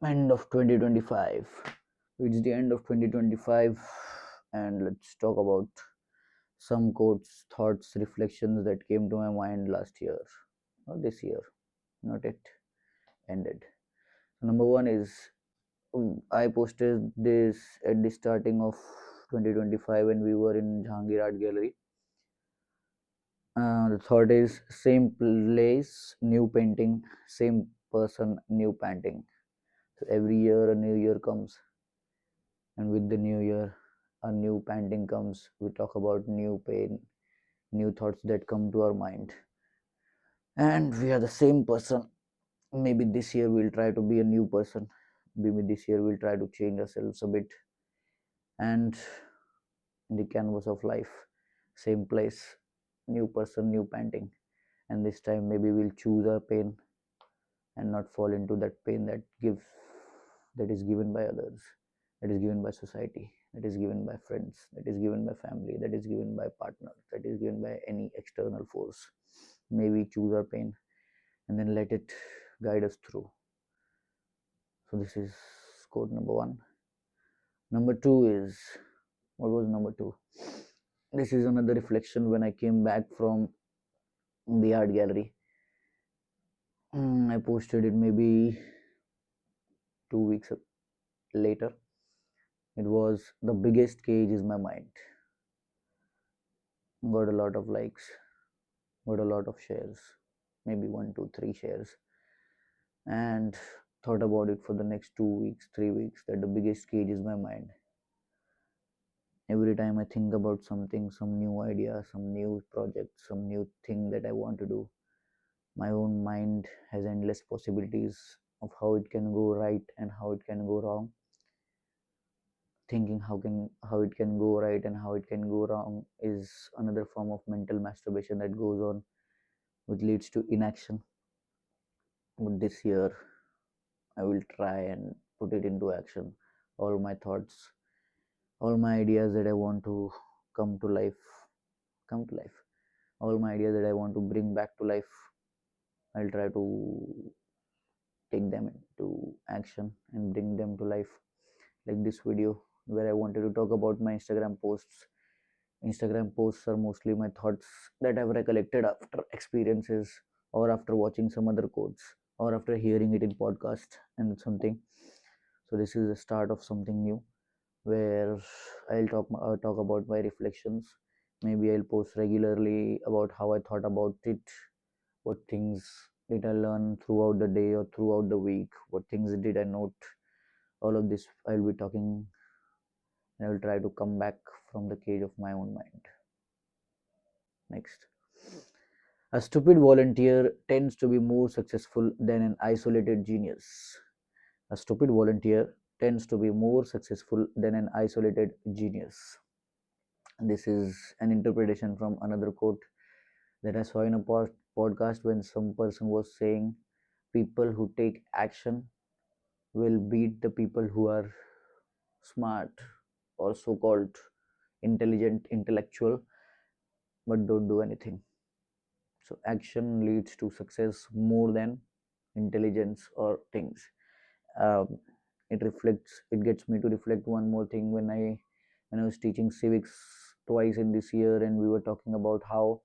End of 2025. It's the end of 2025, and let's talk about some quotes, thoughts, reflections that came to my mind last year, or this year, not it ended. Number one is I posted this at the starting of 2025 when we were in Jahangir Art Gallery. The third is same place, new painting, same person, new painting. So every year a new year comes, and with the new year a new painting comes. We talk about new pain, new thoughts that come to our mind, and we are the same person. Maybe this year we'll try to be a new person. Maybe this year we'll try to change ourselves a bit. And in the canvas of life, same place, new person, new painting. And this time maybe we'll choose our pain and not fall into that pain that is given by others, that is given by society, that is given by friends, that is given by family, that is given by partner, that is given by any external force. Maybe choose our pain and then let it guide us through. So this is quote number one. Number two is, what was number two? This is another reflection when I came back from the art gallery. I posted it maybe 2 weeks later. It was the biggest cage is my mind. Got a lot of likes, got a lot of shares, maybe one, two, three shares, and thought about it for the next 2 weeks, 3 weeks that the biggest cage is my mind. Every time I think about something, some new idea, some new project, some new thing that I want to do, my own mind has endless possibilities of how it can go right and how it can go wrong. Thinking how it can go right and how it can go wrong is another form of mental masturbation that goes on, which leads to inaction. But this year I will try and put it into action. All my thoughts, all my ideas that I want to come to life, come to life. All my ideas that I want to bring back to life, I'll try to take them into action and bring them to life. Like this video where I wanted to talk about my Instagram posts. Instagram posts are mostly my thoughts that I've recollected after experiences or after watching some other quotes or after hearing it in podcast and something. So this is the start of something new where I'll talk about my reflections. Maybe I'll post regularly about how I thought about it, what things did I learn throughout the day or throughout the week, what things did I note. All of this I'll be talking, and I will try to come back from the cage of my own mind. Next. A stupid volunteer tends to be more successful than an isolated genius. A stupid volunteer tends to be more successful than an isolated genius. This is an interpretation from another quote that I saw in a podcast when some person was saying people who take action will beat the people who are smart or so called intelligent, intellectual, but don't do anything. So action leads to success more than intelligence or things. Um, it gets me to reflect one more thing when I was teaching civics twice in this year, and we were talking about how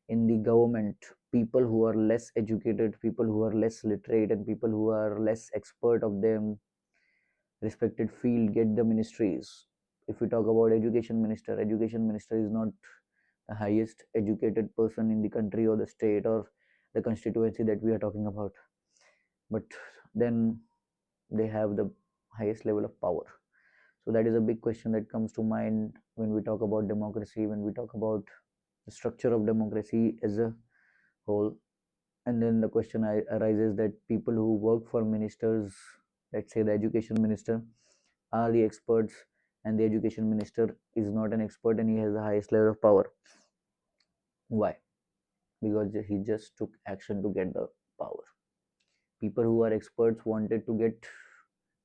in the government people who are less educated, people who are less literate, and people who are less expert of them respected field get the ministries. If we talk about education minister is not the highest educated person in the country or the state or the constituency that we are talking about, but then they have the highest level of power. So that is a big question that comes to mind when we talk about democracy, when we talk about the structure of democracy as a whole. And then the question arises that people who work for ministers, let's say the education minister, are the experts, and the education minister is not an expert and he has the highest level of power. Why? Because he just took action to get the power. People who are experts wanted to get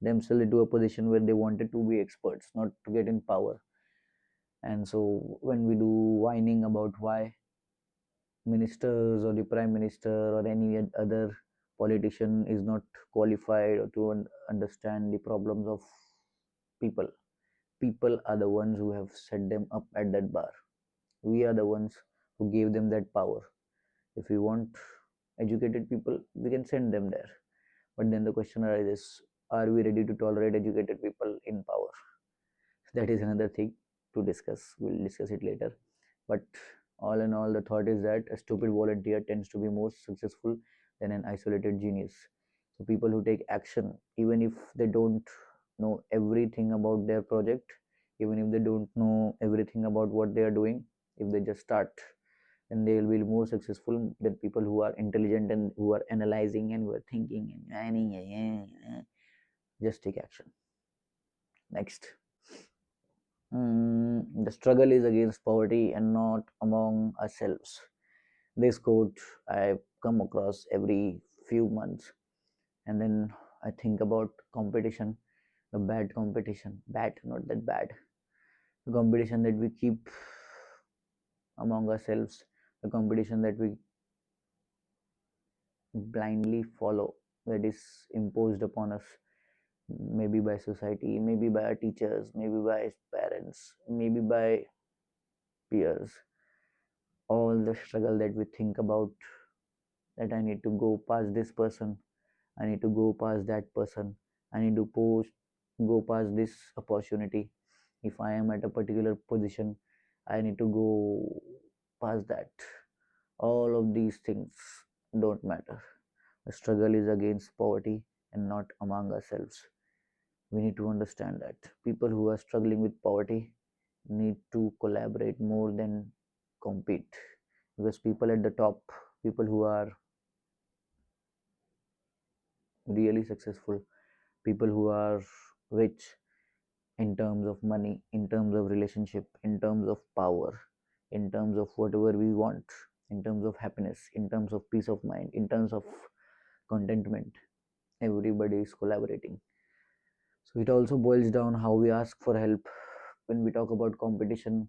themselves into a position where they wanted to be experts, not to get in power. And so when we do whining about why ministers or the prime minister or any other Politician is not qualified to understand the problems of people. People are the ones who have set them up at that bar. We are the ones who gave them that power. If we want educated people, we can send them there. But then the question arises, are we ready to tolerate educated people in power? That is another thing to discuss. We'll discuss it later. But all in all, the thought is that a stupid volunteer tends to be more successful than an isolated genius. So people who take action, even if they don't know everything about their project, even if they don't know everything about what they are doing, if they just start, then they will be more successful than people who are intelligent and who are analyzing and who are thinking and planning. Just take action. Next. The struggle is against poverty and not among ourselves. This quote I've come across every few months, and then I think about competition, the bad competition, bad, not that bad, the competition that we keep among ourselves, the competition that we blindly follow, that is imposed upon us, maybe by society, maybe by our teachers, maybe by parents, maybe by peers. All the struggle that we think about, that I need to go past this person, I need to go past that person, I need to go past this opportunity. If I am at a particular position, I need to go past that. All of these things don't matter. The struggle is against poverty and not among ourselves. We need to understand that people who are struggling with poverty need to collaborate more than compete, because people at the top, people who are really successful, people who are rich in terms of money, in terms of relationship, in terms of power, in terms of whatever we want, in terms of happiness, in terms of peace of mind, in terms of contentment, everybody is collaborating. So it also boils down how we ask for help. When we talk about competition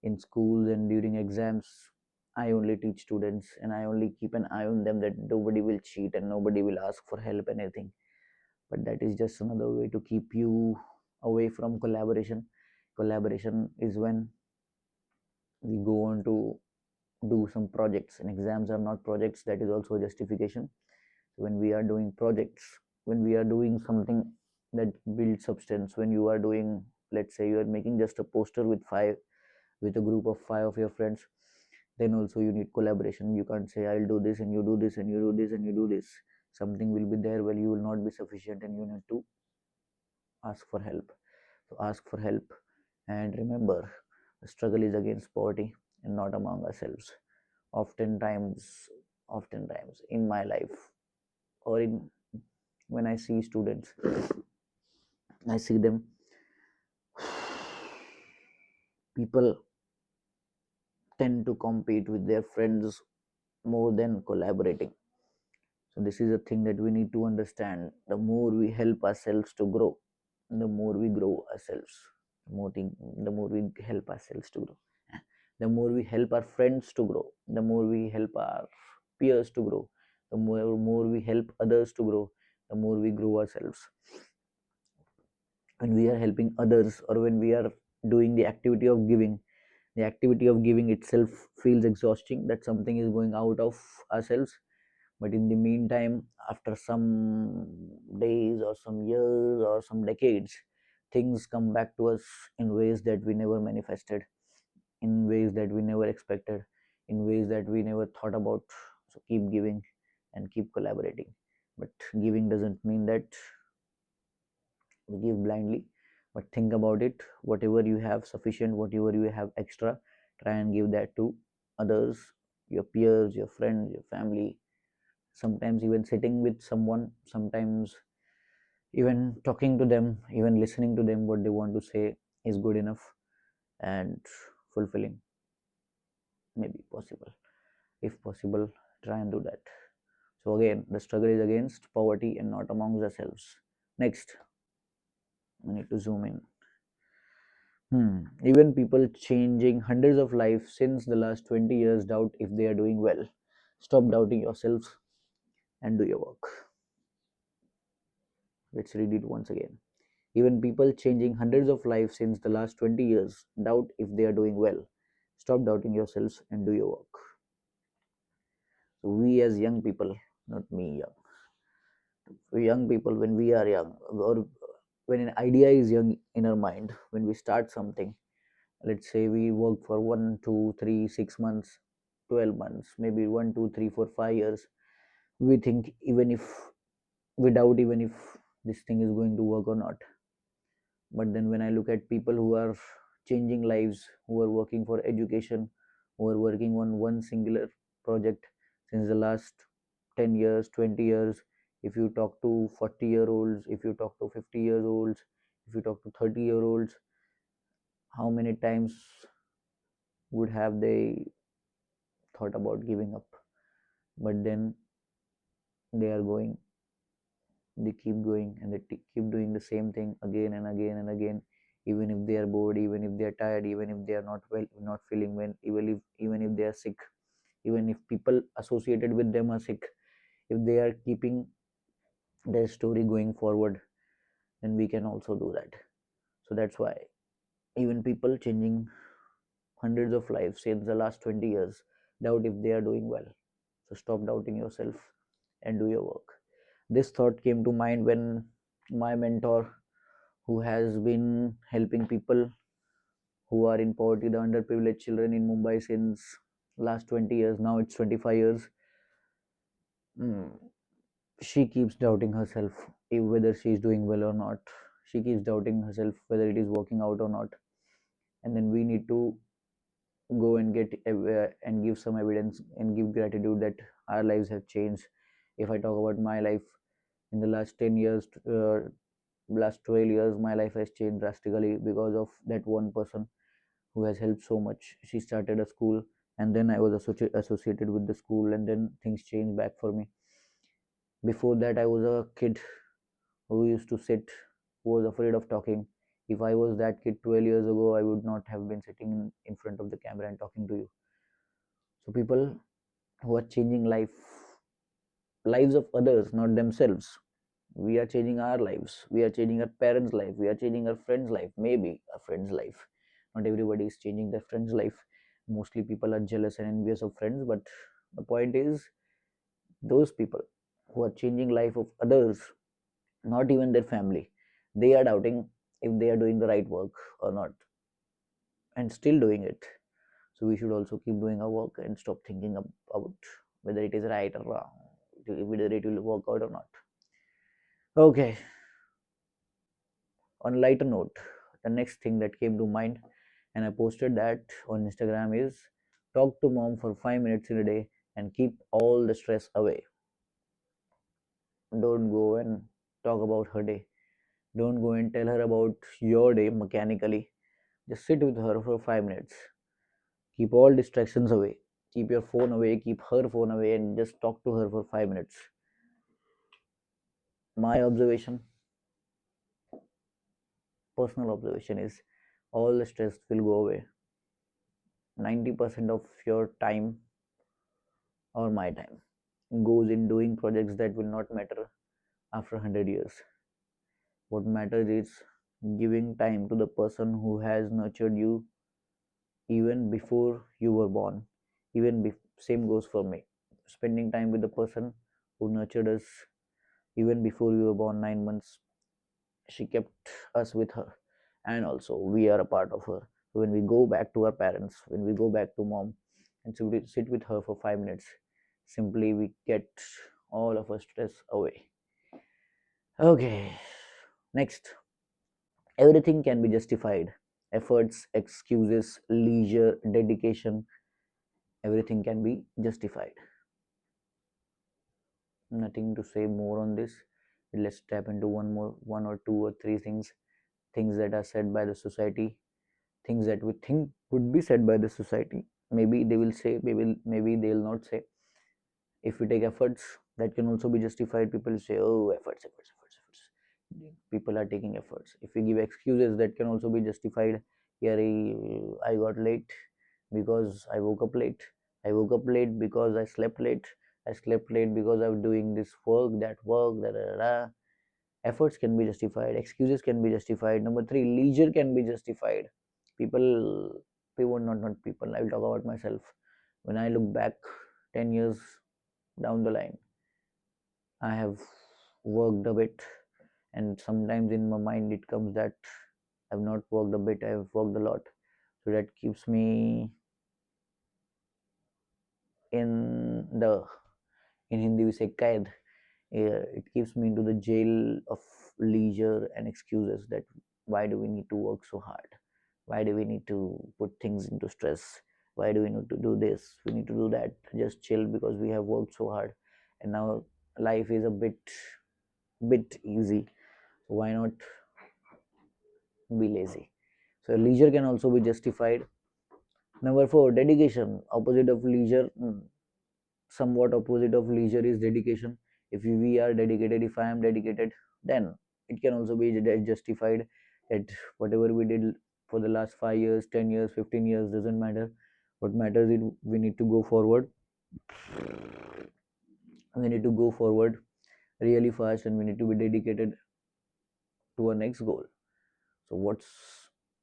in schools and during exams, I only teach students and I only keep an eye on them that nobody will cheat and nobody will ask for help anything. But that is just another way to keep you away from collaboration. Collaboration is when we go on to do some projects, and exams are not projects. That is also a justification. When we are doing projects, when we are doing something that builds substance, when you are doing, let's say you are making just a poster with a group of five of your friends, then also you need collaboration. You can't say I'll do this and you do this and you do this and you do this. Something will be there where you will not be sufficient and you need to ask for help. So ask for help, and remember, the struggle is against poverty and not among ourselves. Oftentimes in my life, or in when I see students, I see them, people tend to compete with their friends more than collaborating. So this is a thing that we need to understand. The more we help ourselves to grow, the more we grow ourselves. The more we help ourselves to grow, the more we help our friends to grow, the more we help our peers to grow, the more we help others to grow, the more we grow ourselves. When we are helping others, or when we are doing the activity of giving, the activity of giving itself feels exhausting, that something is going out of ourselves. But in the meantime, after some days or some years or some decades, things come back to us in ways that we never manifested, in ways that we never expected, in ways that we never thought about. So keep giving and keep collaborating. But giving doesn't mean that we give blindly, but think about it. Whatever you have sufficient, whatever you have extra, try and give that to others, your peers, your friends, your family. Sometimes even sitting with someone, sometimes even talking to them, even listening to them, what they want to say is good enough and fulfilling. Maybe possible. If possible, try and do that. So again, the struggle is against poverty and not amongst ourselves. Next, we need to zoom in. Even people changing hundreds of lives since the last 20 years doubt if they are doing well. Stop doubting yourselves and do your work. Let's read it once again. Even people changing hundreds of lives since the last 20 years doubt if they are doing well. Stop doubting yourselves and do your work. So we as young people, not me young, we young people, when we are young, or when an idea is young in our mind, when we start something, let's say we work for 1, 2, 3, 6 months, 12 months, maybe 1, 2, 3, 4, 5 years, we think, even if we doubt even if this thing is going to work or not. But then when I look at people who are changing lives, who are working for education, who are working on one singular project since the last 10 years, 20 years, if you talk to 40-year olds, if you talk to 50 years olds, if you talk to 30-year olds, how many times would have they thought about giving up? But then they are going, they keep going, and they keep doing the same thing again and again and again, even if they are bored, even if they are tired, even if they are not well, not feeling well, even if they are sick, even if people associated with them are sick, if they are keeping their story going forward, then we can also do that. So that's why even people changing hundreds of lives since the last 20 years doubt if they are doing well. So stop doubting yourself and do your work. This thought came to mind when my mentor, who has been helping people who are in poverty, the underprivileged children in Mumbai since last 20 years, now it's 25 years. Mm, she keeps doubting herself whether she is doing well or not. She keeps doubting herself whether it is working out or not. And then we need to go and get and give some evidence and give gratitude that our lives have changed. If I talk about my life, in the last 10 years, last 12 years, my life has changed drastically because of that one person who has helped so much. She started a school, and then I was associated with the school, and then things changed back for me. Before that, I was a kid who used to sit, who was afraid of talking. If I was that kid 12 years ago, I would not have been sitting in front of the camera and talking to you. So people who are changing lives of others, not themselves. We are changing our lives, we are changing our parents life, we are changing our friends life, maybe a friend's life. Not everybody is changing their friend's life. Mostly people are jealous and envious of friends, but the point is, those people who are changing life of others, not even their family, they are doubting if they are doing the right work or not, and still doing it. So we should also keep doing our work and stop thinking about whether it is right or wrong, whether it will work out or not. Okay, on lighter note, the next thing that came to mind, and I posted that on Instagram, is talk to mom for 5 minutes in a day and keep all the stress away. Don't go and talk about her day. Don't go and tell her about your day mechanically. Just sit with her for 5 minutes. Keep all distractions away. Keep your phone away, keep her phone away, and just talk to her for 5 minutes. My observation, personal observation, is all the stress will go away. 90% of your time, or my time, goes in doing projects that will not matter after 100 years. What matters is giving time to the person who has nurtured you even before you were born. Same goes for me. Spending time with the person who nurtured us even before we were born, 9 months. She kept us with her, and also we are a part of her. So when we go back to our parents, when we go back to mom, and simply sit with her for 5 minutes, simply we get all of our stress away. Okay, next, everything can be justified. Efforts, excuses, leisure, dedication, everything can be justified. Nothing to say more on this. Let's tap into one or two or three things that are said by the society, things that we think would be said by the society. Maybe they will say, maybe they'll not say. If we take efforts, that can also be justified. People say, oh, efforts. People are taking efforts. If we give excuses, that can also be justified. Yeah, I got late because I woke up late. I woke up late because I slept late. I slept late because I was doing this work, that work, da da da. Efforts can be justified, excuses can be justified. Number three, leisure can be justified. People, people, not people, I will talk about myself. When I look back 10 years down the line, I have worked a bit, and sometimes in my mind it comes that I've not worked a bit, I've worked a lot. So that keeps me in the, in Hindi we say kaid. It keeps me into the jail of leisure and excuses that why do we need to work so hard? Why do we need to put things into stress? Why do we need to do this? We need to do that. Just chill because we have worked so hard, and now life is a bit easy. So why not be lazy? So leisure can also be justified. Number four, dedication. Opposite of leisure, somewhat opposite of leisure is dedication. If we are dedicated, if I am dedicated, then it can also be justified that whatever we did for the last 5 years, 10 years, 15 years, doesn't matter. What matters is we need to go forward. We need to go forward really fast, and we need to be dedicated to our next goal. So what's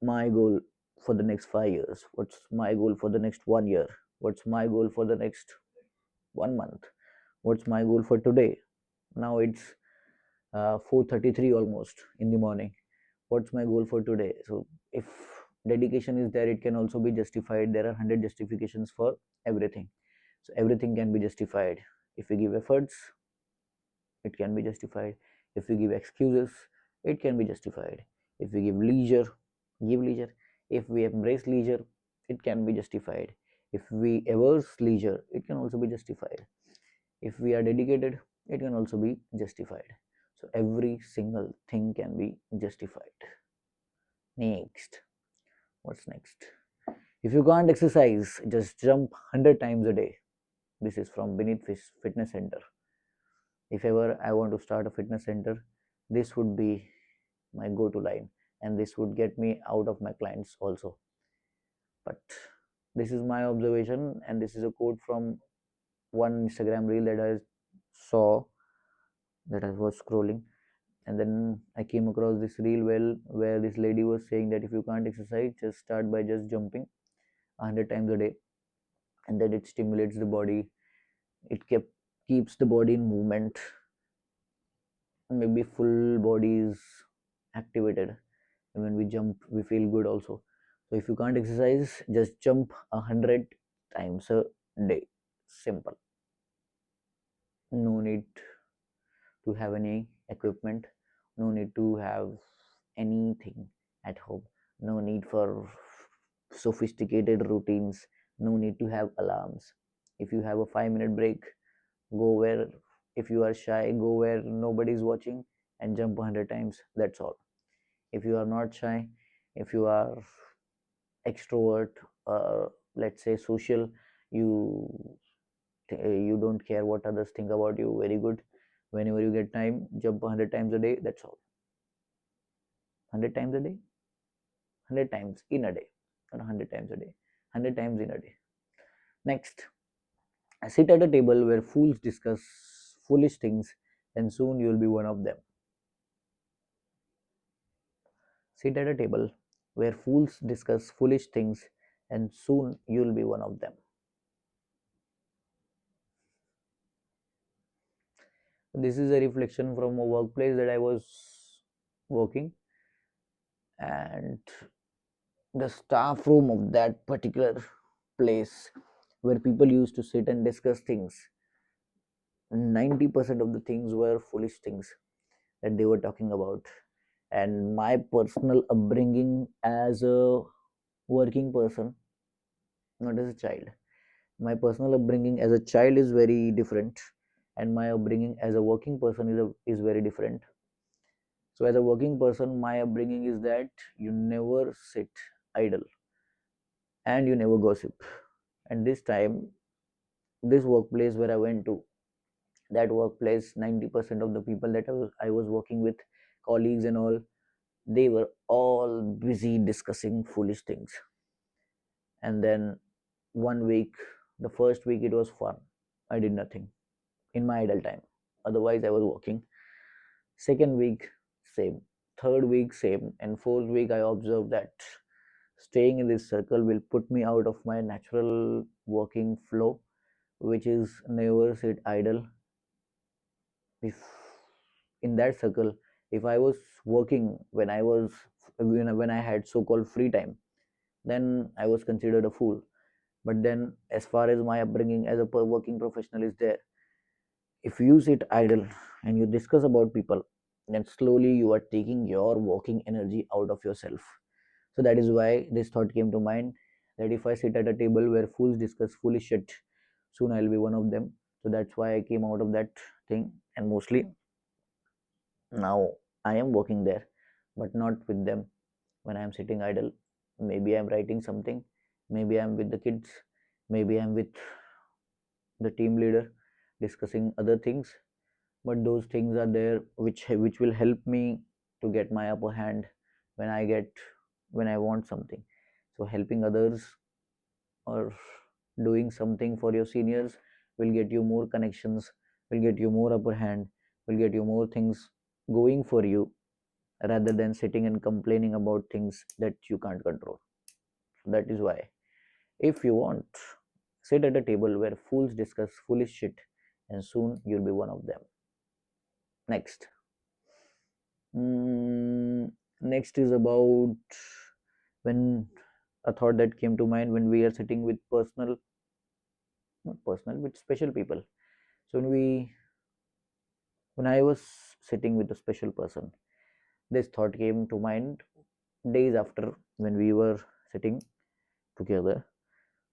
my goal for the next 5 years? What's my goal for the next 1 year? What's my goal for the next 1 month? What's my goal for today? Now it's 4:33 almost in the morning. What's my goal for today? So if dedication is there, it can also be justified. There are 100 justifications for everything. So everything can be justified. If we give efforts, it can be justified. If we give excuses, it can be justified. If we give leisure. If we embrace leisure, it can be justified. If we averse leisure, it can also be justified. If we are dedicated, it can also be justified. So every single thing can be justified. Next, what's next? If you can't exercise, just jump 100 times a day. This is from Beneath Fitness Center. If ever I want to start a fitness center, this would be my go to line, and this would get me out of my clients also. But this is my observation, and this is a quote from one Instagram reel that I saw, that I was scrolling, and then I came across this reel where this lady was saying that if you can't exercise, just start by just jumping 100 times a day, and that it stimulates the body. It keeps the body in movement. Maybe full body is activated, and when we jump, we feel good also. So if you can't exercise, just jump 100 times a day. Simple. No need to have any equipment, no need to have anything at home, no need for sophisticated routines, no need to have alarms. If you have a 5-minute break, go where, if you are shy, go where nobody's watching and jump 100 times. That's all. If you are not shy, if you are extrovert, let's say social, you you don't care what others think about you, very good. Whenever you get time, jump 100 times a day. That's all. 100 times a day, 100 times in a day, not 100 times a day, 100 times in a day. Next, sit at a table where fools discuss foolish things, and soon you'll be one of them. Sit at a table where fools discuss foolish things, and soon you'll be one of them. This is a reflection from a workplace that I was working, and the staff room of that particular place where people used to sit and discuss things, 90% of the things were foolish things that they were talking about. And my personal upbringing as a working person, not as a child, my personal upbringing as a child is very different, and my upbringing as a working person is very different. So as a working person, my upbringing is that you never sit idle and you never gossip. And this time, this workplace where I went to, that workplace, 90% of the people that I was working with, colleagues and all, they were all busy discussing foolish things. And then one week, the first week, it was fun. I did nothing in my idle time. Otherwise, I was working. Second week, same. Third week, same. And fourth week, I observed that staying in this circle will put me out of my natural working flow, which is never sit idle. If in that circle, if I was working when I had so-called free time, then I was considered a fool. But then, as far as my upbringing as a working professional is there, if you sit idle and you discuss about people, then slowly you are taking your working energy out of yourself. So that is why this thought came to mind, that if I sit at a table where fools discuss foolish shit, soon I'll be one of them. So that's why I came out of that thing. And mostly now I am working there, but not with them. When I am sitting idle, maybe I'm writing something, maybe I'm with the kids, maybe I'm with the team leader discussing other things. But those things are there which will help me to get my upper hand when I want something. So helping others or doing something for your seniors will get you more connections, will get you more upper hand, will get you more things going for you, rather than sitting and complaining about things that you can't control. So that is why, if you want, sit at a table where fools discuss foolish shit, and soon you'll be one of them. Next. Mm, Next is about when a thought that came to mind when we are sitting with not personal, but special people. So when I was sitting with a special person, this thought came to mind days after when we were sitting together.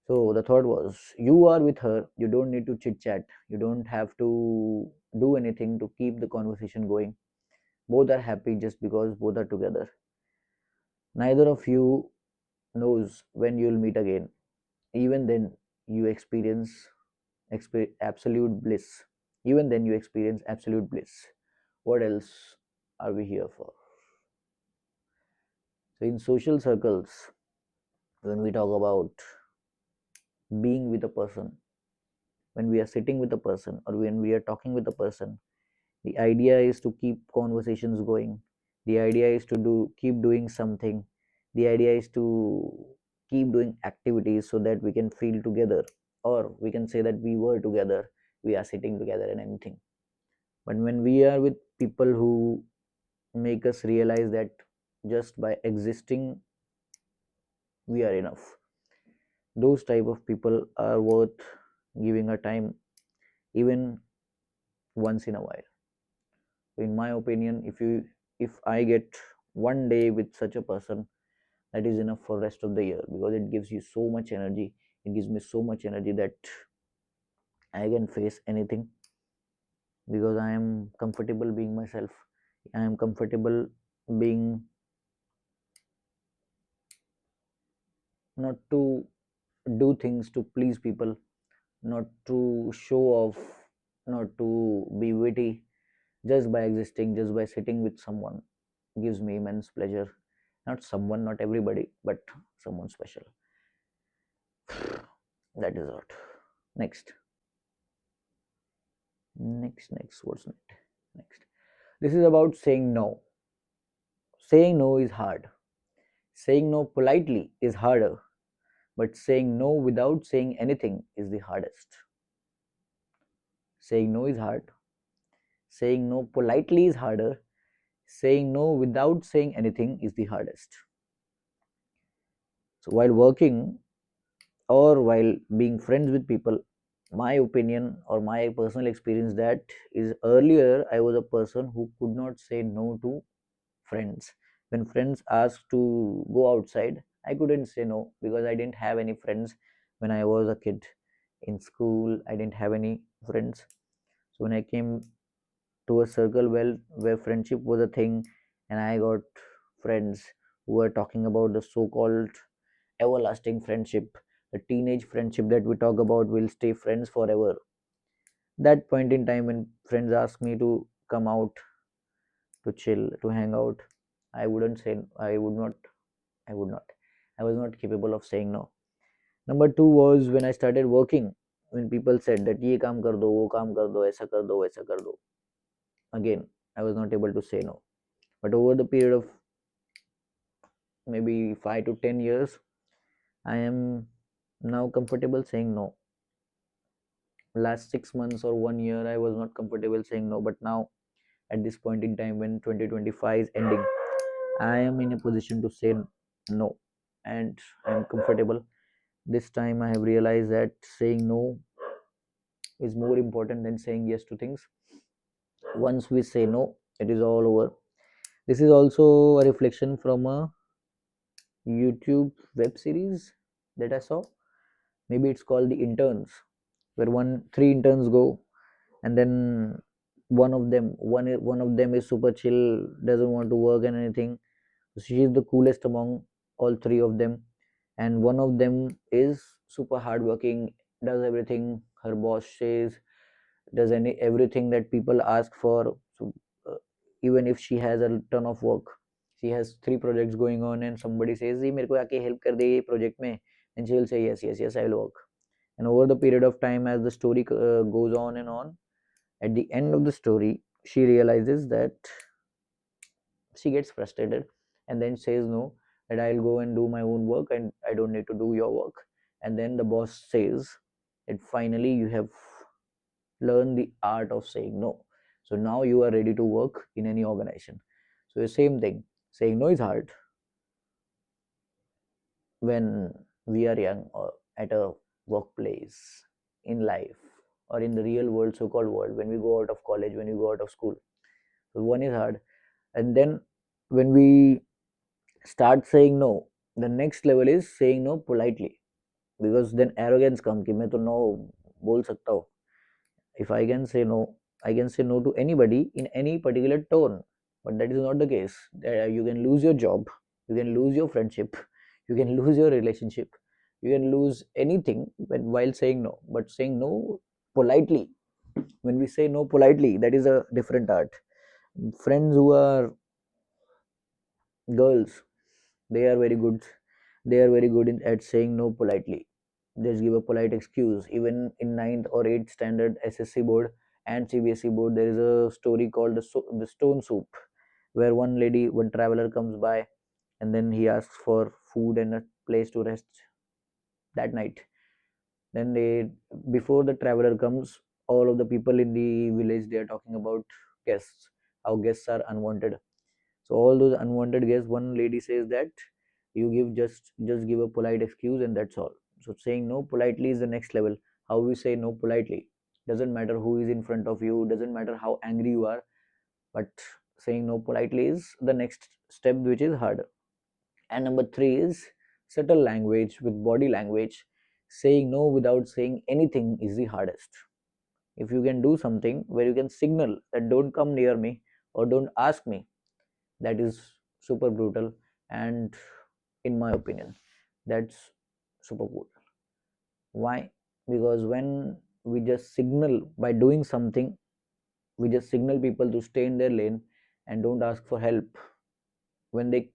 So the thought was, you are with her, you don't need to chit chat, you don't have to do anything to keep the conversation going. Both are happy just because both are together. Neither of you knows when you'll meet again. Even then, you absolute bliss. Even then, you experience absolute bliss. What else are we here for? So, in social circles, when we talk about being with a person, when we are sitting with a person, or when we are talking with a person, the idea is to keep conversations going. The idea is to keep doing something. The idea is to keep doing activities so that we can feel together, or we can say that we were together, we are sitting together and anything. But when we are with people who make us realize that just by existing we are enough, those type of people are worth giving a time, even once in a while. So in my opinion, if I get one day with such a person, that is enough for rest of the year, because it gives you so much energy. It gives me so much energy that I can face anything, because I am comfortable being myself. I am comfortable being, not to do things to please people, not to show off, not to be witty. Just by existing, just by sitting with someone gives me immense pleasure. Not someone, not everybody, but someone special. That is what. Next. Next. What's next? Next. This is about saying no. Saying no is hard. Saying no politely is harder, but saying no without saying anything is the hardest. Saying no is hard. Saying no politely is harder. Saying no without saying anything is the hardest. So while working or while being friends with people, my opinion or my personal experience that is, earlier I was a person who could not say no to friends. When friends asked to go outside, I couldn't say no, because I didn't have any friends when I was a kid. In school, I didn't have any friends. So when I came to a circle where friendship was a thing, and I got friends who were talking about the so-called everlasting friendship, the teenage friendship that we talk about will stay friends forever. That point in time when friends ask me to come out, to chill, to hang out, I wouldn't say, I would not. I was not capable of saying no. Number two was when I started working, when people said that ye kaam kar do, wo kaam kar do, aisa kar do, waisa kar do. Again, I was not able to say no. But over the period of maybe 5 to 10 years, I am now comfortable saying no. Last 6 months or 1 year, I was not comfortable saying no, but now at this point in time, when 2025 is ending, I am in a position to say no, and I am comfortable. This time, I have realized that saying no is more important than saying yes to things. Once we say no, it is all over. This is also a reflection from a YouTube web series that I saw. Maybe it's called The Interns, where three interns go, and then one of them is super chill, doesn't want to work and anything. She is the coolest among all three of them, and one of them is super hardworking, does everything her boss says, does everything that people ask for. So uh, even if she has a ton of work, she has three projects going on, and somebody says, "जी मेरे को आके help कर दे ये project में," and she will say, "Yes, yes, yes, I will work." And over the period of time, as the story goes on and on, at the end of the story, she realizes that she gets frustrated and then says no, that I'll go and do my own work and I don't need to do your work. And then the boss says that finally you have learned the art of saying no, so now you are ready to work in any organization. So the same thing, saying no is hard when we are young, or at a workplace, in life, or in the real world, so called world, when we go out of college, when we go out of school. So one is hard, and then when we start saying no, the next level is saying no politely, because then arrogance come कि मैं तो no बोल सकता हूँ. If I can say no, I can say no to anybody in any particular tone. But that is not the case. You can lose your job, you can lose your friendship, you can lose your relationship, you can lose anything while saying no. But saying no politely, when we say no politely, that is a different art. Friends who are girls, they are very good, at saying no politely. Just give a polite excuse. Even in ninth or 8th standard SSC board and CBSE board, there is a story called the stone soup, where one traveler comes by, and then he asks for food and a place to rest that night. Then before the traveler comes, all of the people in the village, they are talking about guests, how guests are unwanted. So all those unwanted guests, one lady says that you just give a polite excuse and that's all. So saying no politely is the next level. How we say no politely, doesn't matter who is in front of you, doesn't matter how angry you are, but saying no politely is the next step, which is harder. And number 3 is subtle language with body language. Saying no without saying anything is the hardest. If you can do something where you can signal that don't come near me or don't ask me, that is super brutal, and in my opinion, that's super cool. Why? Because when we just signal by doing something, we just signal people to stay in their lane and don't ask for help when they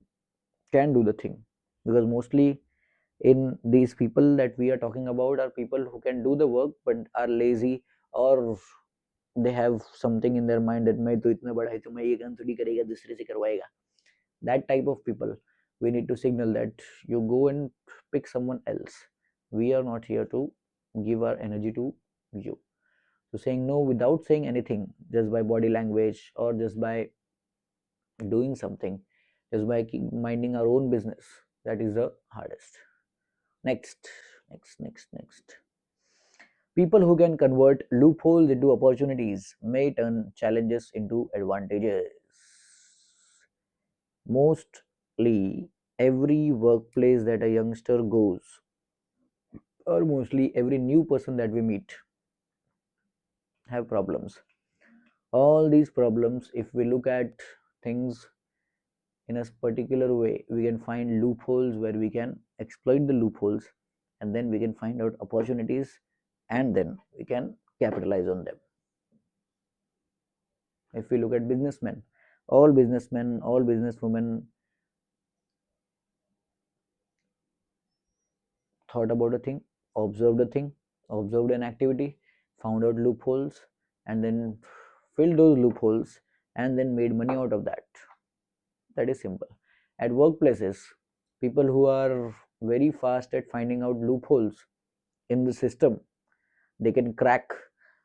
can do the thing. Because mostly in these people that we are talking about are people who can do the work but are lazy, or they have something in their mind that मैं तो इतना बड़ा है तो मैं ये काम थोड़ी करेगा, दूसरे से करवाएगा. That type of people, we need to signal that you go and pick someone else. We are not here to give our energy to you. So saying no without saying anything, just by body language or just by doing something, just by minding our own business, that is the hardest. Next. People who can convert loopholes into opportunities may turn challenges into advantages. Mostly every workplace that a youngster goes, or mostly every new person that we meet, have problems. All these problems, if we look at things in a particular way, we can find loopholes where we can exploit the loopholes, and then we can find out opportunities, and then we can capitalize on them. If we look at businessmen, all businesswomen thought about a thing, observed a thing, observed an activity, found out loopholes, and then filled those loopholes, and then made money out of that. That is simple. At workplaces, people who are very fast at finding out loopholes in the system, they can crack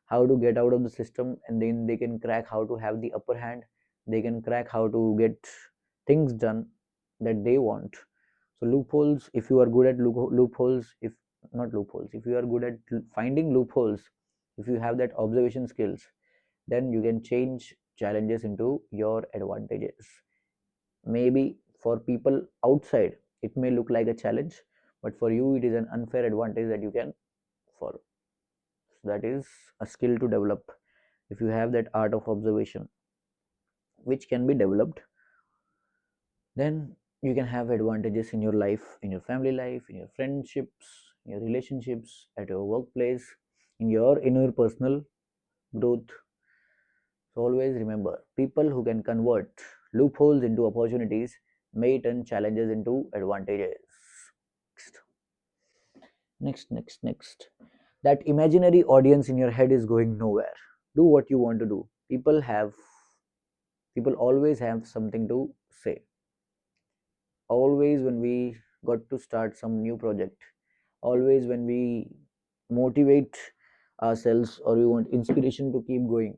how to get out of the system, and then they can crack how to have the upper hand. They can crack how to get things done that they want. So loopholes, if you are good at loopholes, if not loopholes, if you are good at finding loopholes, if you have that observation skills, then you can change challenges into your advantages. Maybe for people outside it may look like a challenge, but for you it is an unfair advantage that you can follow. So that is a skill to develop. If you have that art of observation, which can be developed, then you can have advantages in your life, in your family life, in your friendships, in your relationships, at your workplace, in your inner personal growth. So always remember, people who can convert loopholes into opportunities may turn challenges into advantages. Next. That imaginary audience in your head is going nowhere. Do what you want to do. People always have something to say. Always when we got to start some new project, always when we motivate ourselves or we want inspiration to keep going,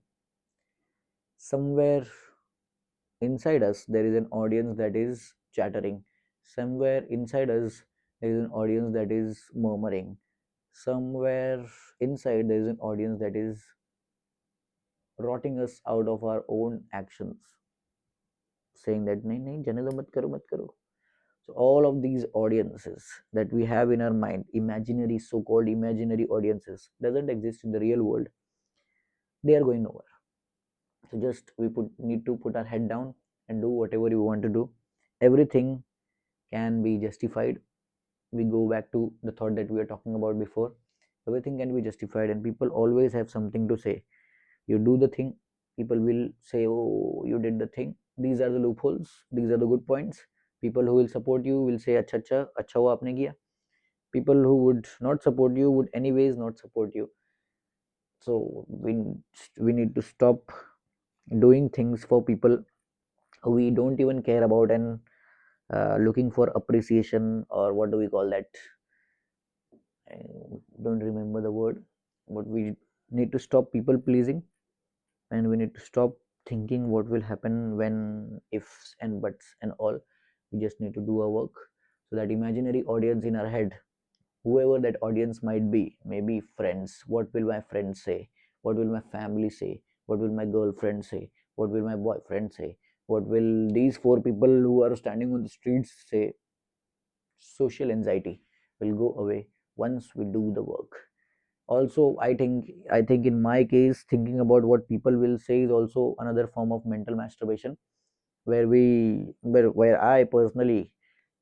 somewhere inside us there is an audience that is chattering. Somewhere inside us there is an audience that is murmuring. Somewhere inside there is an audience that is rotting us out of our own actions, saying that nahi nahi jane do, mat karo. So all of these audiences that we have in our mind, imaginary, so-called imaginary audiences, doesn't exist in the real world. They are going nowhere. So just need to put our head down and do whatever you want to do. Everything can be justified. We go back to the thought that we were talking about before. Everything can be justified, and people always have something to say. You do the thing, people will say, oh, you did the thing. These are the loopholes, these are the good points. People who will support you will say acha acha acha hua aapne kiya. People who would not support you would anyways not support you. So we need to stop doing things for people we don't even care about, and looking for appreciation, or what do we call that? I don't remember the word. But we need to stop people pleasing, and we need to stop thinking what will happen when ifs and buts and all. We just need to do our work. So that imaginary audience in our head, whoever that audience might be, maybe friends, what will my friends say, what will my family say, what will my girlfriend say, what will my boyfriend say, what will these four people who are standing on the streets say. Social anxiety will go away once we do the work. Also, I think in my case, thinking about what people will say is also another form of mental masturbation, where I personally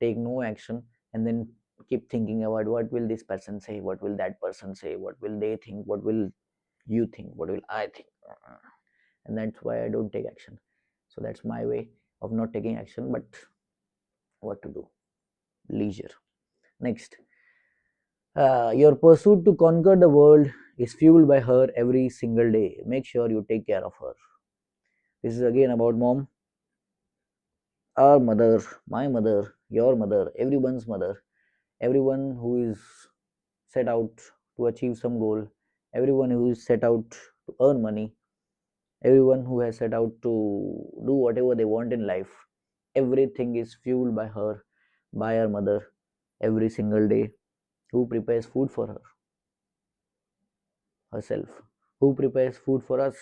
take no action, and then keep thinking about what will this person say, what will that person say, what will they think, what will you think, what will I think. And that's why I don't take action. So that's my way of not taking action. But what to do? Leisure. Next, your pursuit to conquer the world is fueled by her every single day. Make sure you take care of her. This is again about mom, our mother, my mother, your mother, everyone's mother, everyone who is set out to achieve some goal, everyone who is set out to earn money, everyone who has set out to do whatever they want in life. Everything is fueled by her, by her mother, every single day. Who prepares food for her? Herself. Who prepares food for us?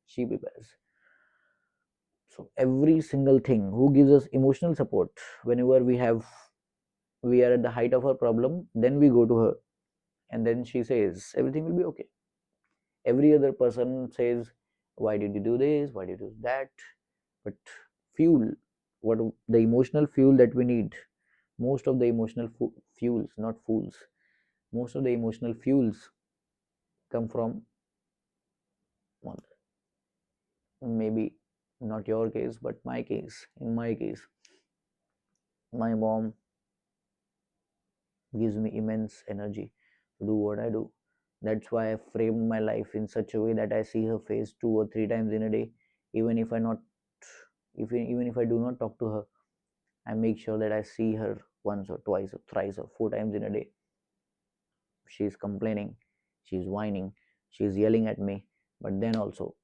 She prepares. So every single thing. Who gives us emotional support whenever we are at the height of our problem? Then we go to her, and then she says everything will be okay. Every other person says, why did you do this, why did you do that? But fuel, what the emotional fuel that we need, most of the emotional fuels, not fools, most of the emotional fuels come from mother. Maybe not your case, but my case. In my case, my mom gives me immense energy to do what I do. That's why I framed my life in such a way that I see her face 2 or 3 times in a day, even if I not Even if I do not talk to her, I make sure that I see her once or twice or thrice or four times in a day. She's complaining, she's whining, she's yelling at me, but then also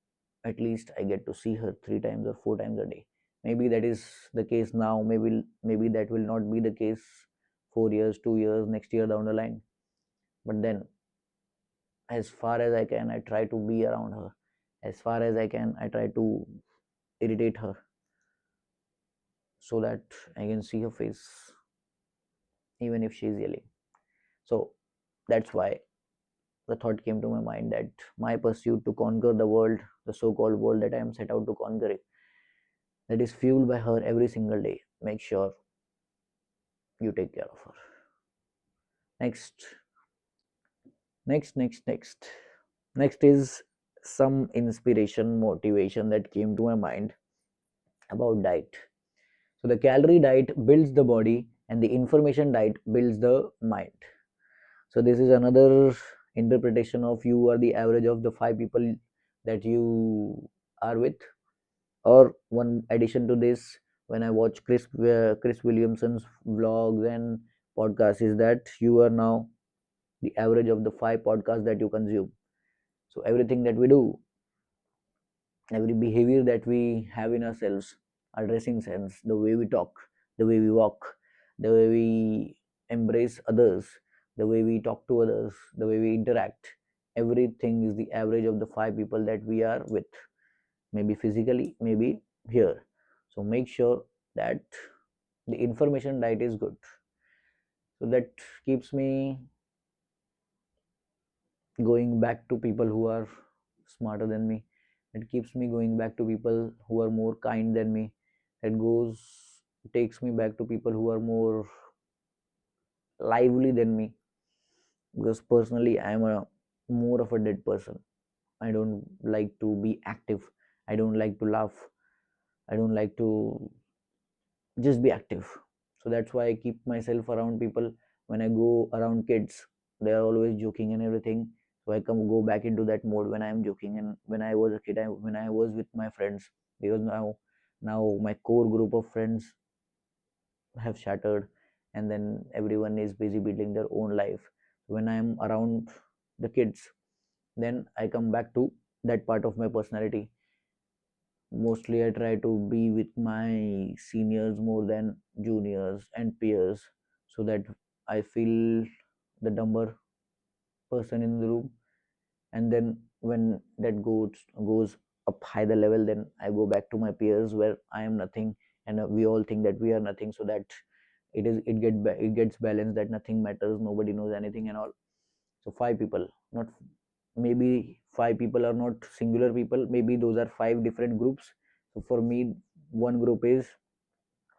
at least I get to see her three times or four times a day. Maybe that is the case now, maybe that will not be the case 4 years, 2 years, next year down the line. But then as far as I can, I try to be around her. As far as I can, I try to irritate her so that I can see her face even if she's yelling. So that's why the thought came to my mind that my pursuit to conquer the world, the so called world that I am set out to conquer, it, that is fueled by her every single day. Make sure you take care of her. Next, next. Next is some inspiration, motivation that came to my mind about diet. So, the calorie diet builds the body, and the information diet builds the mind. So, this is another interpretation of you are the average of the five people that you are with. Or one addition to this, when I watch Chris Williamson's vlogs and podcasts, is that you are now the average of the five podcasts that you consume. So everything that we do, every behavior that we have in ourselves, our dressing sense, the way we talk, the way we walk, the way we embrace others, the way we talk to others, the way we interact, everything is the average of the five people that we are with, maybe physically, maybe here. So make sure that the information diet is good. So that keeps me going back to people who are smarter than me. It keeps me going back to people who are more kind than me. It goes takes me back to people who are more lively than me. Because personally I am a more of a dead person. I don't like to be active. I don't like to laugh. I don't like to just be active. So that's why I keep myself around people. When I go around kids, they are always joking and everything, so I come go back into that mode when I am joking. And when I was a kid, when I was with my friends, because now my core group of friends have shattered, and then everyone is busy building their own life. When I am around the kids, then I come back to that part of my personality. Mostly I try to be with my seniors more than juniors and peers, so that I feel the dumber person in the room. And then when that goes up high the level, then I go back to my peers where I am nothing, and we all think that we are nothing, so that it gets balanced, that nothing matters, nobody knows anything and all. So five people, not maybe five people are not singular people, maybe those are five different groups. So for me, one group is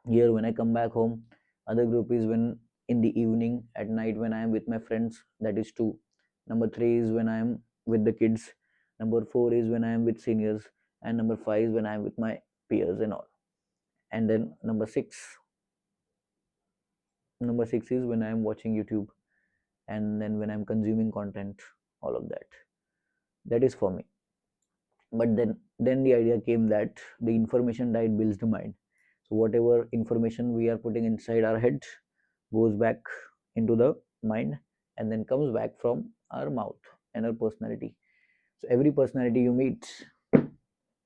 here when I come back home, other group is when in the evening at night when I am with my friends, that is two. Number three is when I am with the kids. Number four is when I am with seniors. And number five is when I am with my peers and all. And then number six is when I am watching YouTube, and then when I'm consuming content, all of that. That is for me. But then the idea came that the information diet builds the mind. So whatever information we are putting inside our head goes back into the mind, and then comes back from our mouth and our personality. So every personality you meet,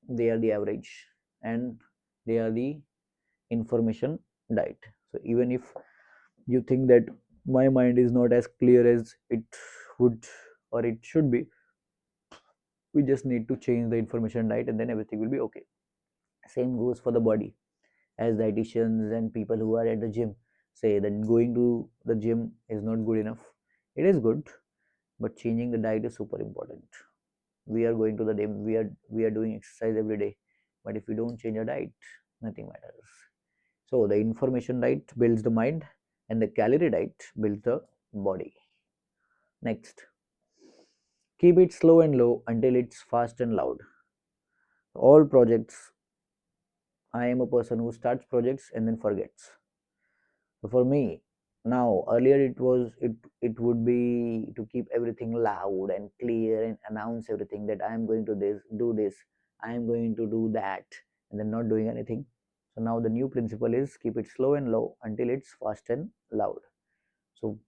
they are the average, and they are the information diet. So even if you think that my mind is not as clear as it would or it should be, we just need to change the information diet, and then everything will be okay. Same goes for the body. As dietitians and people who are at the gym say that going to the gym is not good enough. It is good, but changing the diet is super important. We are going to the gym, we are doing exercise every day, but if we don't change our diet, nothing matters. So the information diet builds the mind, and the calorie diet builds the body. Next, keep it slow and low until it's fast and loud. All projects, I am a person who starts projects and then forgets. So for me, now earlier it would be to keep everything loud and clear and announce everything that I am going to this do this, I am going to do that. and then not doing anything. So now the new principle is keep it slow and low until it's fast and loud. So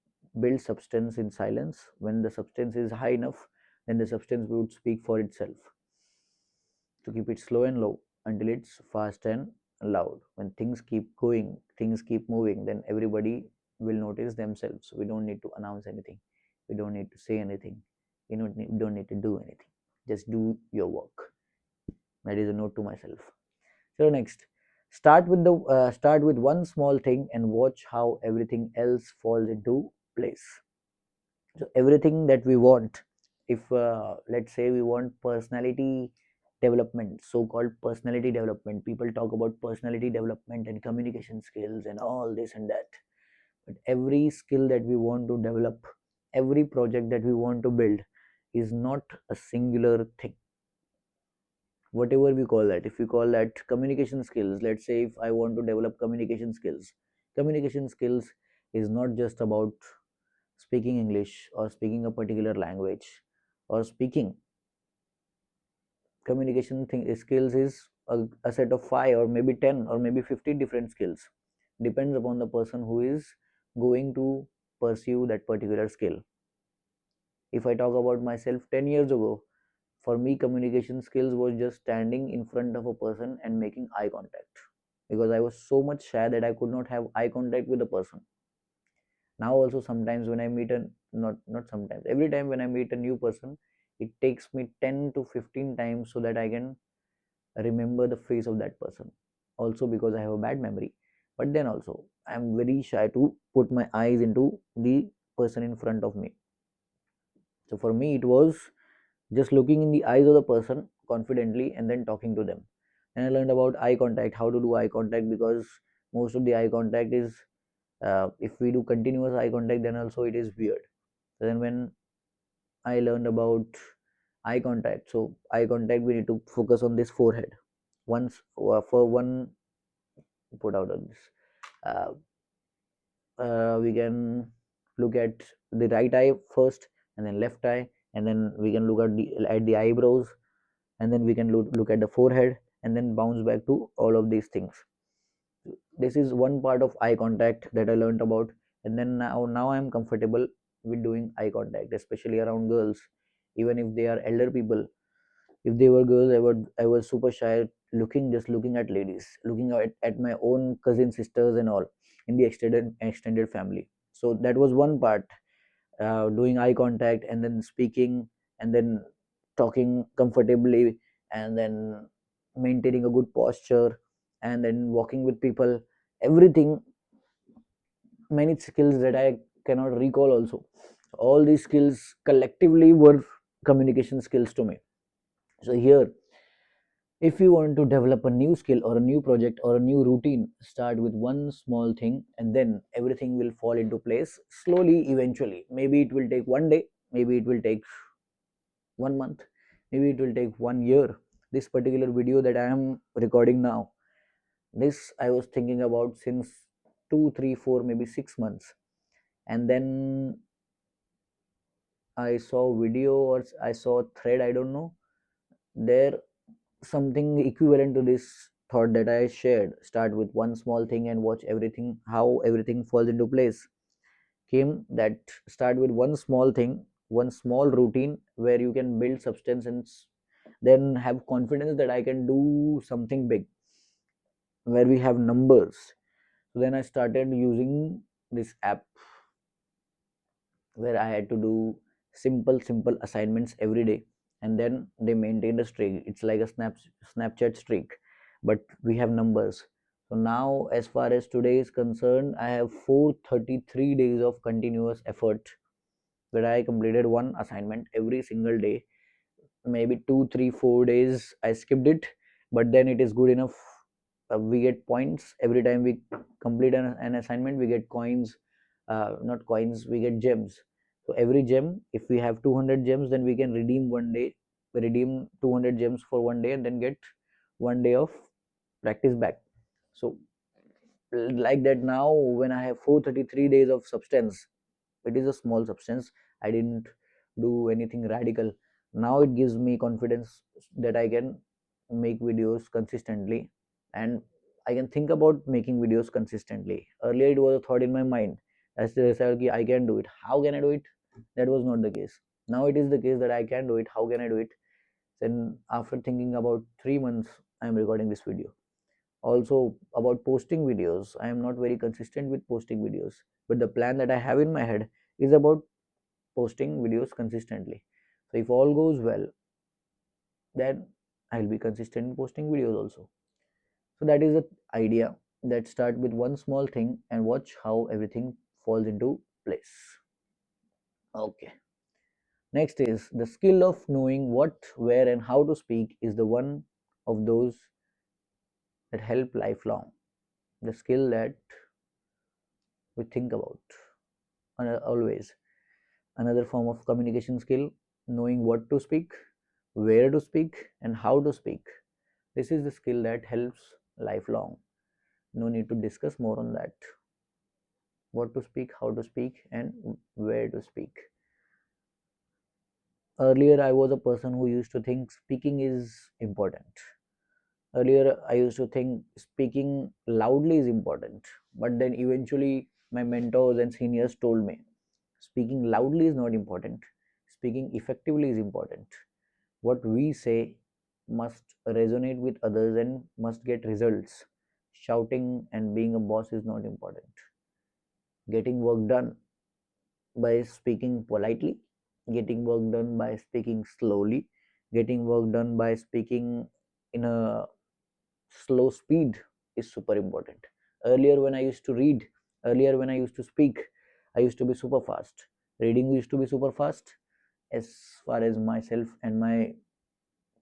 build substance in silence. When the substance is high enough, then the substance would speak for itself. To keep it slow and low until it's fast and loud. When things keep going, things keep moving, then everybody will notice themselves. We don't need to announce anything. We don't need to say anything. We don't need to do anything. Just do your work. That is a note to myself. So next, start with one small thing and watch how everything else falls into place. So everything that we want, if let's say we want personality development, so called personality development, people talk about personality development and communication skills and all this and that, but every skill that we want to develop, every project that we want to build is not a singular thing. Whatever we call that, if we call that communication skills, let's say if I want to develop communication skills is not just about speaking English or speaking a particular language or speaking. Communication skills is a set of 5 or maybe 10 or maybe 50 different skills, depends upon the person who is going to pursue that particular skill. If I talk about myself 10 years ago, for me communication skills was just standing in front of a person and making eye contact, because I was so much shy that I could not have eye contact with the person. Now also sometimes when I meet a not sometimes every time when I meet a new person, it takes me 10 to 15 times so that I can remember the face of that person, also because I have a bad memory. But then also I am very shy to put my eyes into the person in front of me. So for me it was just looking in the eyes of the person confidently and then talking to them. And I learned about eye contact, how to do eye contact, because most of the eye contact is if we do continuous eye contact then also it is weird. So then when I learned about eye contact, so eye contact we need to focus on this forehead. Once for one put out of this, uh, we can look at the right eye first and then left eye, and then we can look at the eyebrows, and then we can look at the forehead and then bounce back to all of these things. This is one part of eye contact that I learned about. And then now I'm comfortable with doing eye contact, especially around girls. Even if they are elder people, if they were girls, I was super shy looking at ladies, looking at my own cousin sisters and all in the extended family. So that was one part, doing eye contact and then speaking and then talking comfortably and then maintaining a good posture and then walking with people, everything. Many skills that I cannot recall also. All these skills collectively were communication skills to me. So here, if you want to develop a new skill or a new project or a new routine, start with one small thing and then everything will fall into place slowly eventually. Maybe it will take one day, maybe it will take 1 month, maybe it will take 1 year. This particular video that I am recording now, this I was thinking about since 2 3 4 maybe 6 months. And then I saw video or I saw a thread, I don't know, there something equivalent to this thought that I shared. Start with one small thing and watch everything, how everything falls into place. Came that start with one small thing, one small routine where you can build substance and then have confidence that I can do something big, where we have numbers. So then I started using this app where I had to do simple assignments every day, and then they maintained a streak. It's like a Snapchat streak, but we have numbers. So now, as far as today is concerned, I have 433 days of continuous effort where I completed one assignment every single day. Maybe 2 3 4 days I skipped it, but then it is good enough. We get points every time we complete an assignment. We get coins, not coins, we get gems. So every gem, if we have 200 gems, then we can redeem one day. We redeem 200 gems for one day and then get one day of practice back. So like that, now when I have 433 days of substance, it is a small substance. I didn't do anything radical. Now it gives me confidence that I can make videos consistently and I can think about making videos consistently. Earlier, it was a thought in my mind. As the result, I can do it. How can I do it? That was not the case. Now it is the case that I can do it. How can I do it? Then, after thinking about 3 months, I am recording this video. Also, about posting videos, I am not very consistent with posting videos. But the plan that I have in my head is about posting videos consistently. So, if all goes well, then I'll be consistent in posting videos also. So that is the idea, that start with one small thing and watch how everything falls into place. Okay. Next is the skill of knowing what, where, and how to speak is the one of those that help lifelong. The skill that we think about always. Another form of communication skill, knowing what to speak, where to speak, and how to speak. This is the skill that helps lifelong. No need to discuss more on that. What to speak, how to speak, and where to speak. Earlier, I was a person who used to think speaking is important. Earlier, I used to think speaking loudly is important. But then eventually, my mentors and seniors told me speaking loudly is not important. Speaking effectively is important. What we say must resonate with others and must get results. Shouting and being a boss is not important. Getting work done by speaking politely, getting work done by speaking slowly, getting work done by speaking in a slow speed is super important. Earlier, when I used to read, earlier, when I used to speak, I used to be super fast. Reading used to be super fast. As far as myself and my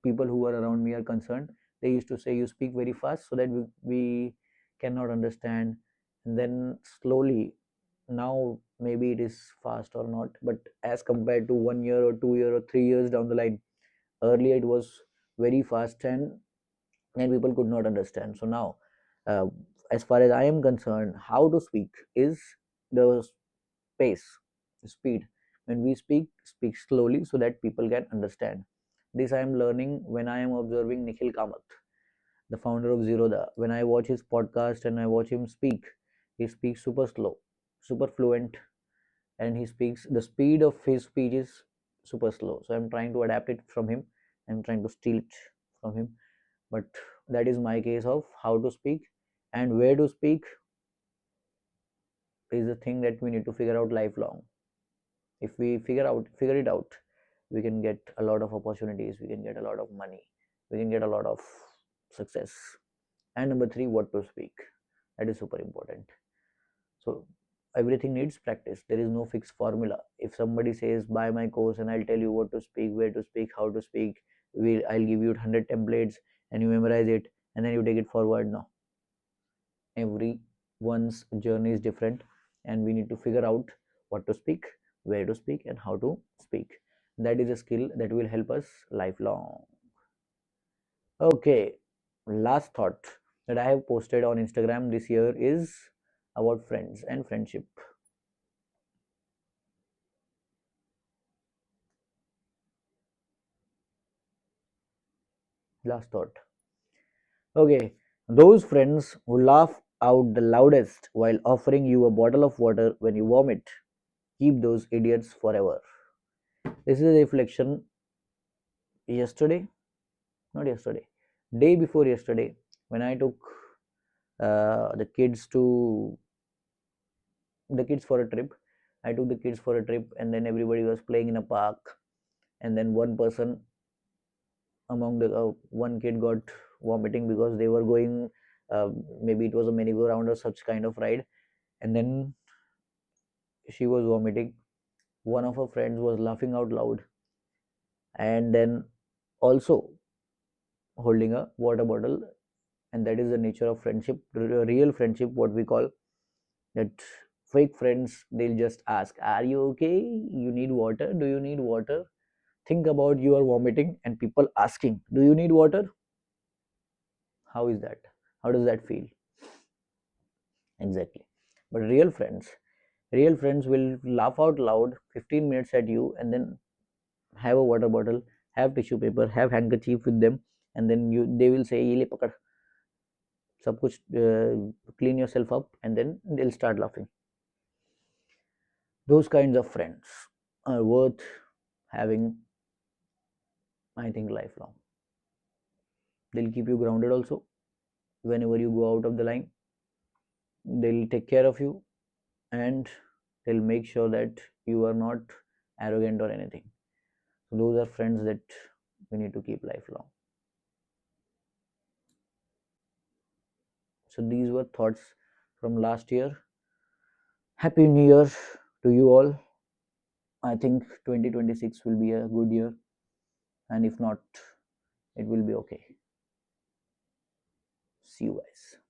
people who were around me are concerned, they used to say, you speak very fast so that we cannot understand. And then slowly, now maybe it is fast or not, but as compared to 1 year or 2 year or 3 years down the line, earlier it was very fast, and people could not understand. So now, uh, as far as I am concerned, how to speak is the pace, speed. When we speak slowly so that people can understand. This I am learning when I am observing Nikhil Kamath, the founder of Zerodha. When I watch his podcast and I watch him speak, he speaks super slow, super fluent, and he speaks, the speed of his speech is super slow. So I'm trying to adapt it from him. I'm trying to steal it from him. But that is my case of how to speak, and where to speak is the thing that we need to figure out lifelong. If we figure it out, we can get a lot of opportunities, we can get a lot of money, we can get a lot of success. And number 3, what to speak. That is super important. So everything needs practice. There is no fixed formula. If somebody says buy my course and I'll tell you what to speak, where to speak, how to speak, I'll give you 100 templates and you memorize it and then you take it forward. No, everyone's journey is different, and we need to figure out what to speak, where to speak, and how to speak. That is a skill that will help us lifelong. Okay, last thought that I have posted on Instagram this year is about friends and friendship. Last thought. Okay, those friends who laugh out the loudest while offering you a bottle of water when you vomit, keep those idiots forever. This is a reflection. Yesterday, not yesterday, day before yesterday, when I took the kids to the kids for a trip. I took the kids for a trip, and then everybody was playing in a park, and then one person among the one kid got vomiting because they were going, uh, maybe it was a merry-go-round or such kind of ride, and then she was vomiting. One of her friends was laughing out loud, and then also holding a water bottle. And that is the nature of friendship, real friendship, what we call that. Fake friends, they'll just ask, are you okay, you need water, do you need water? Think about you are vomiting and people asking, do you need water? How is that? How does that feel? Exactly. But real friends will laugh out loud 15 minutes at you, and then have a water bottle, have tissue paper, have handkerchief with them, and then they will say, "Ye le pakad." सब कुछ clean yourself up and then they'll start laughing. Those kinds of friends are worth having, I think, lifelong. They'll keep you grounded also. Whenever you go out of the line, they'll take care of you, and they'll make sure that you are not arrogant or anything. So those are friends that we need to keep lifelong. So these were thoughts from last year. Happy New Year to you all. I think 2026 will be a good year, and if not, it will be okay. See you guys.